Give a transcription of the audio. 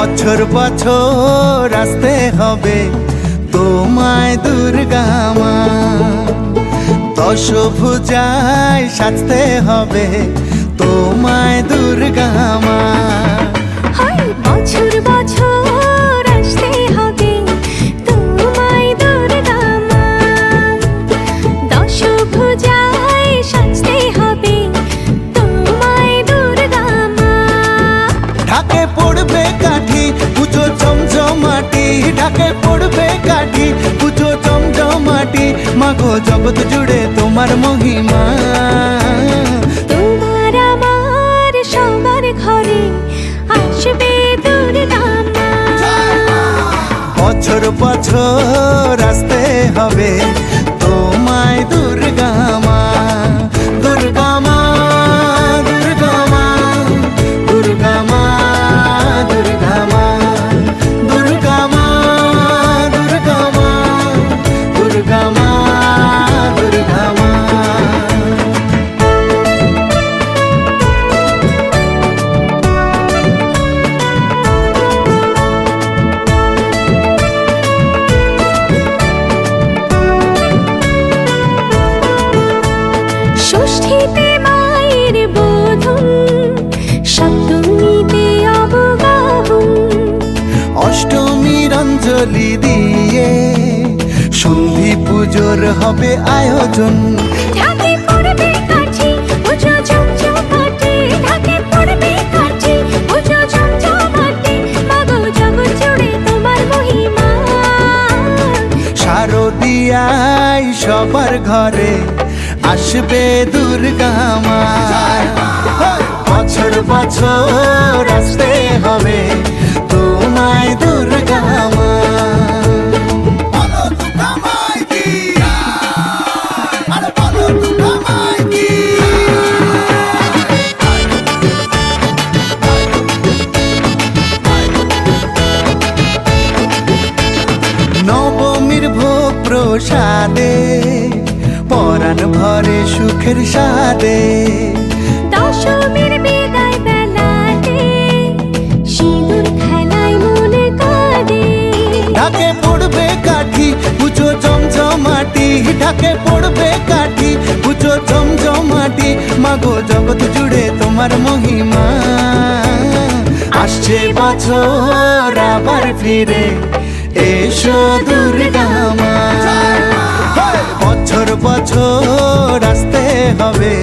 বছর বছর আসতে হবে তোমায় দুর্গা মা, দশভুজায় সাজতে হবে তোমায় দুর্গা মা। বছর বছর আসতে হবে তোমায় দুর্গা মা, দশভুজায় সাজতে হবে তোমায় দুর্গা মা। ঢাকে পড়বে কাঠি পুজো জমজমাটি, ঢাকে পড়বে কাঠি পুজো জমজমাটি, মাগো জগৎ জুড়ে তোমার মহিমা। তোমার আমার সবার ঘরে আসবে দুর্গা মা, বছর বছর আসতে হবে তোমায় দুর্গা মা, দুর্গা মা, দুর্গা মা, দুর্গা মা, দুর্গা মা, দুর্গা মা, দুর্গা মা, দুর্গা মা, দুর্গা মা। ষষ্ঠীতে মায়ের বোধন, সপ্তমীতে অবগাহন, অষ্টমীর অঞ্জলি দিয়ে সন্ধি পুজোর হবে আয়োজন। ঢাকে পড়বে কাঠি পুজো জমজমাটি, ঢাকে পড়বে কাঠি পুজো জমজমাটি, মাগো জগৎ জুড়ে তোমার মহিমা। শারদিয়ায় সবার ঘরে আসবে দুর্গা মা, বছর বছর আসতে হবে তোমায় দুর্গা মা। নবমীর ভোগ প্রসাদে পরাণ ভরে সুখের সাদে, দশমীর বিদায় বেলাতে সিঁদুর খেলায় মনে কাঁদে। ঢাকে পড়বে কাঠি পুজো জমজমাটি, ঢাকে পড়বে কাঠি পুজো জমজমাটি, মাগো জগৎ জুড়ে তোমার মহিমা। আসছে বছর আবার ফিরে এসো দুর্গা মা, বছর বছর আসতে হবে